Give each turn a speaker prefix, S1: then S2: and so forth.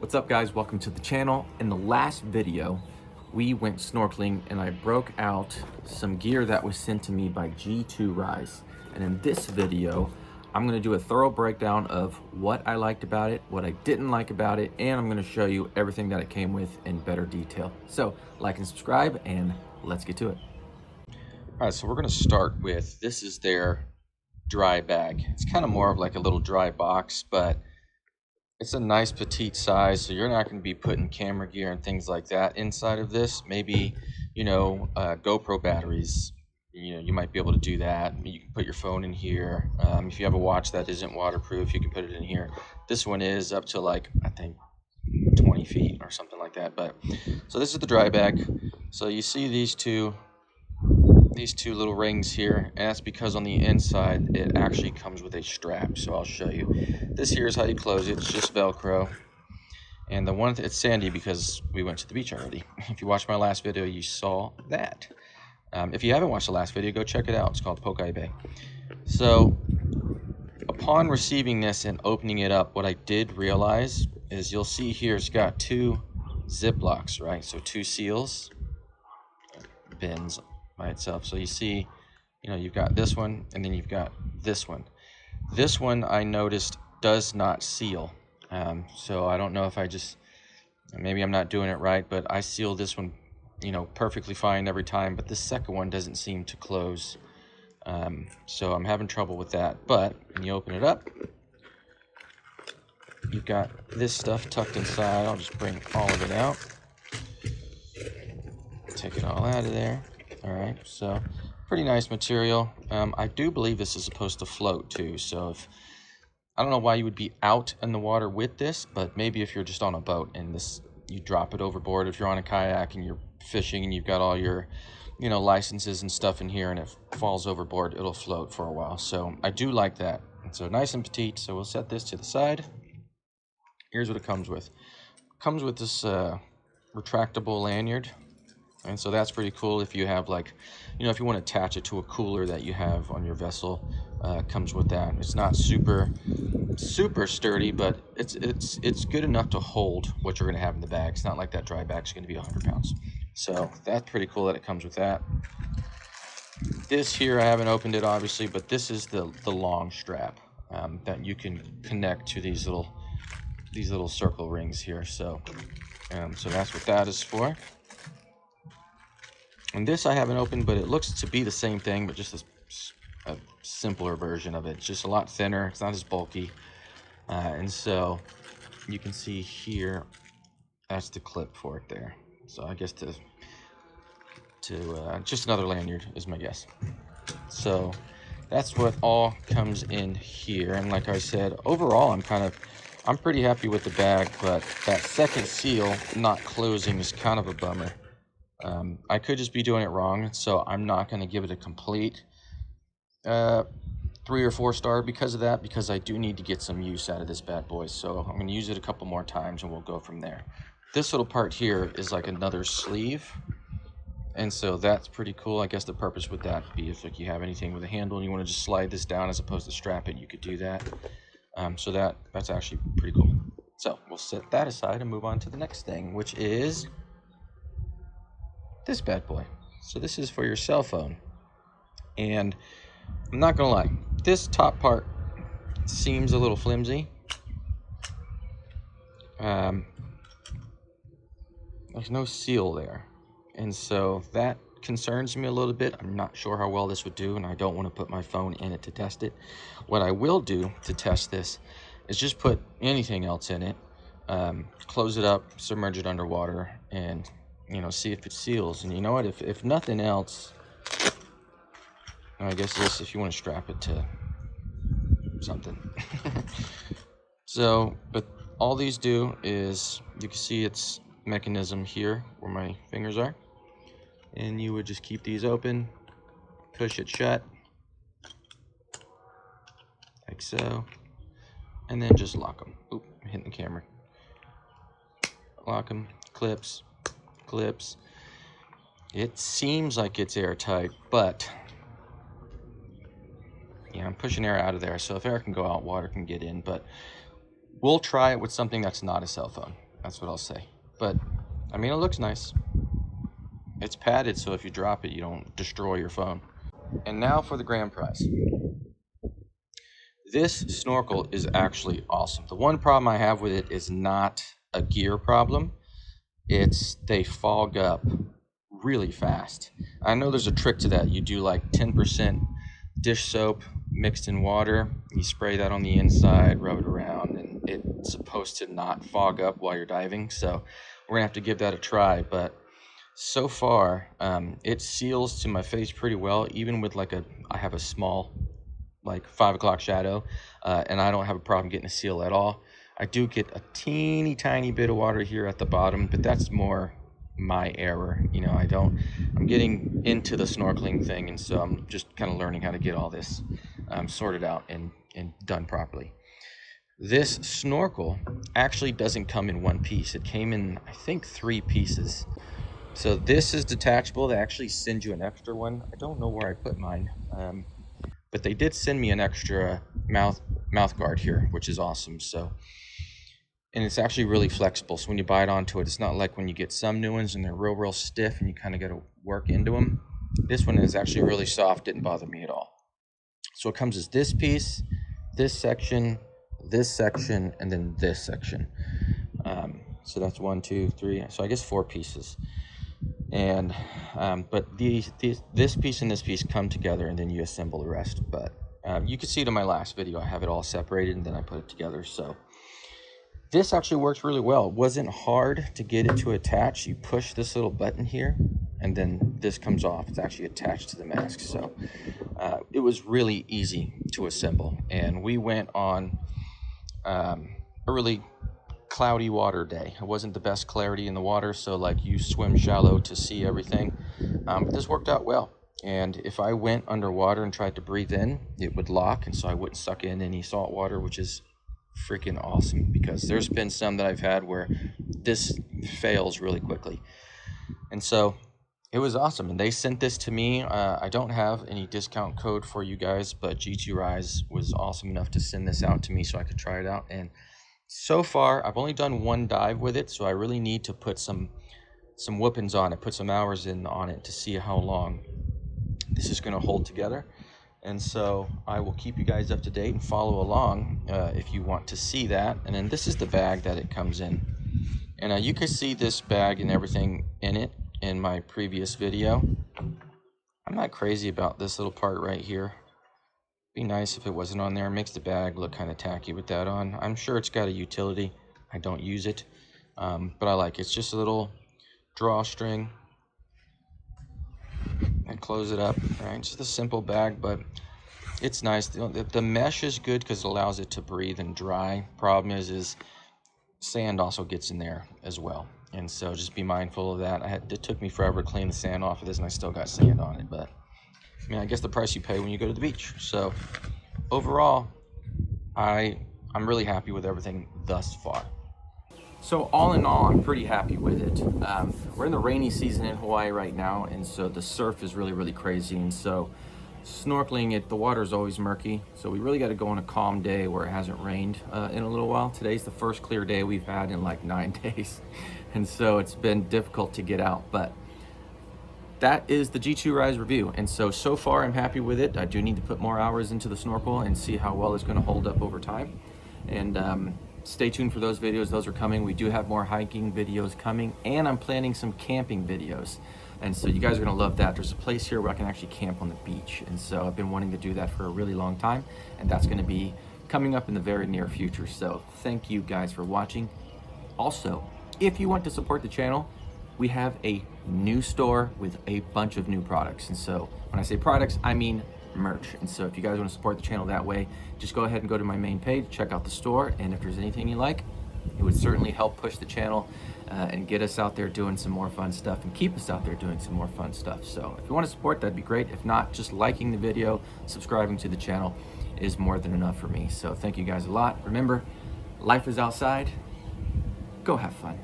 S1: What's up guys, welcome to the channel. In the last video, we went snorkeling and I broke out some gear that was sent to me by G2RISE. And in this video, I'm gonna do a thorough breakdown of what I liked about it, what I didn't like about it, and I'm gonna show you everything that it came with in better detail. So like and subscribe and let's get to it. All right, so we're gonna start with, this is their dry bag. It's kind of more of like a little dry box, but it's a nice petite size, so you're not going to be putting camera gear and things like that inside of this. Maybe, GoPro batteries, you might be able to do that. You can put your phone in here. If you have a watch that isn't waterproof, you can put it in here. This one is up to like, I think 20 feet or something like that. But so this is the dry bag. So you see these two little rings here, and that's because on the inside it actually comes with a strap. So I'll show you. This here is how you close it. It's just Velcro, and the one it's sandy because we went to the beach already. If you watched my last video, you saw that. If you haven't watched the last video, go check it out. It's called Poke Bay. So upon receiving this and opening it up, what I did realize is you'll see here it's got two Ziplocs, right? So two seals, bins by itself. So you see, you've got this one and then you've got this one. This one I noticed does not seal. So I don't know if maybe I'm not doing it right, but I seal this one, perfectly fine every time, but the second one doesn't seem to close. So I'm having trouble with that. But when you open it up, you've got this stuff tucked inside. I'll just bring all of it out. Take it all out of there. All right, so pretty nice material. I do believe this is supposed to float too. So I don't know why you would be out in the water with this, but maybe if you're just on a boat and you drop it overboard. If you're on a kayak and you're fishing and you've got all your, licenses and stuff in here and it falls overboard, it'll float for a while. So I do like that. So nice and petite. So we'll set this to the side. Here's what it comes with. It comes with this retractable lanyard. And so that's pretty cool if you have if you want to attach it to a cooler that you have on your vessel, comes with that. It's not super sturdy, but it's good enough to hold what you're going to have in the bag. It's not like that dry bag's going to be 100 pounds. So that's pretty cool that it comes with that. This here, I haven't opened it obviously, but this is the long strap that you can connect to these little circle rings here. So that's what that is for. And this I haven't opened, but it looks to be the same thing, but just a simpler version of it. It's just a lot thinner. It's not as bulky. And so you can see here, that's the clip for it there. So I guess to just another lanyard is my guess. So that's what all comes in here. And like I said, overall, I'm pretty happy with the bag, but that second seal not closing is kind of a bummer. I could just be doing it wrong, so I'm not going to give it a complete 3 or 4 star because of that, because I do need to get some use out of this bad boy. So I'm going to use it a couple more times and we'll go from there. This little part here is like another sleeve, and so that's pretty cool. I guess the purpose would that be if you have anything with a handle and you want to just slide this down as opposed to strap it, you could do that. So that's actually pretty cool. So we'll set that aside and move on to the next thing, which is this bad boy. So this is for your cell phone, and I'm not gonna lie, this top part seems a little flimsy. There's no seal there, and so that concerns me a little bit. I'm not sure how well this would do, and I don't want to put my phone in it to test it. What I will do to test this is just put anything else in it, close it up, submerge it underwater, and see if it seals. And you know what, if nothing else, I guess this, if you want to strap it to something. So, but all these do is, you can see its mechanism here where my fingers are, and you would just keep these open, push it shut like so, and then just lock them. Oop, I'm hitting the camera. Lock them, clips. It seems like it's airtight, but I'm pushing air out of there, so if air can go out, water can get in. But we'll try it with something that's not a cell phone. That's what I'll say. But I mean, it looks nice. It's padded, so if you drop it, you don't destroy your phone. And now for the grand prize. This snorkel is actually awesome. The one problem I have with it is not a gear problem. It's they fog up really fast. I know there's a trick to that. You do like 10% dish soap mixed in water. You spray that on the inside, rub it around, and it's supposed to not fog up while you're diving. So we're gonna have to give that a try. But so far, it seals to my face pretty well, even with like I have a small, like 5 o'clock shadow, and I don't have a problem getting a seal at all. I do get a teeny tiny bit of water here at the bottom, but that's more my error. You know, I'm getting into the snorkeling thing, and so I'm just kind of learning how to get all this sorted out and done properly. This snorkel actually doesn't come in one piece. It came in, I think, 3 pieces. So this is detachable. They actually send you an extra one. I don't know where I put mine, but they did send me an extra mouth guard here, which is awesome. So, and it's actually really flexible. So when you bite onto it, it's not like when you get some new ones and they're real stiff and you kind of got to work into them. This one is actually really soft. Didn't bother me at all. So it comes as this piece, this section, and then this section. So that's 1, 2, 3. So I guess 4 pieces. And but this piece and this piece come together, and then you assemble the rest. But you can see it in my last video. I have it all separated, and then I put it together. So this actually works really well. It wasn't hard to get it to attach. You push this little button here, and then this comes off. It's actually attached to the mask. So it was really easy to assemble. And we went on a really cloudy water day. It wasn't the best clarity in the water, so like you swim shallow to see everything, but this worked out well. And if I went underwater and tried to breathe in, it would lock, and so I wouldn't suck in any salt water, which is freaking awesome, because there's been some that I've had where this fails really quickly. And so it was awesome, and they sent this to me. I don't have any discount code for you guys, but G2RISE was awesome enough to send this out to me so I could try it out. And so far, I've only done 1 dive with it, so I really need to put some whoopings on it, put some hours in on it to see how long this is going to hold together. And so I will keep you guys up to date and follow along if you want to see that. And then this is the bag that it comes in. And you can see this bag and everything in it in my previous video. I'm not crazy about this little part right here. Be nice if it wasn't on there. It makes the bag look kind of tacky with that on. I'm sure it's got a utility. I don't use it, but I like it. It's just a little drawstring and close it up. All right, just a simple bag, but it's nice. The mesh is good because it allows it to breathe and dry. Problem is sand also gets in there as well, and so just be mindful of that. It took me forever to clean the sand off of this, and I still got sand on it, but I mean, I guess the price you pay when you go to the beach. So overall, I'm really happy with everything thus far. So all in all, I'm pretty happy with it. We're in the rainy season in Hawaii right now, and so the surf is really crazy. And so snorkeling, the water is always murky. So we really got to go on a calm day where it hasn't rained in a little while. Today's the first clear day we've had in like 9 days. And so it's been difficult to get out, but that is the G2RISE review. And so far I'm happy with it. I do need to put more hours into the snorkel and see how well it's going to hold up over time. And stay tuned for those videos. Those are coming. We do have more hiking videos coming, and I'm planning some camping videos. And so you guys are going to love that. There's a place here where I can actually camp on the beach. And so I've been wanting to do that for a really long time, and that's going to be coming up in the very near future. So thank you guys for watching. Also, if you want to support the channel, we have a new store with a bunch of new products. And so when I say products, I mean merch. And so if you guys want to support the channel that way, just go ahead and go to my main page, check out the store, and if there's anything you like, it would certainly help push the channel and get us out there doing some more fun stuff and keep us out there doing some more fun stuff. So if you want to support, that'd be great. If not, just liking the video, subscribing to the channel is more than enough for me. So thank you guys a lot. Remember, life is outside. Go have fun.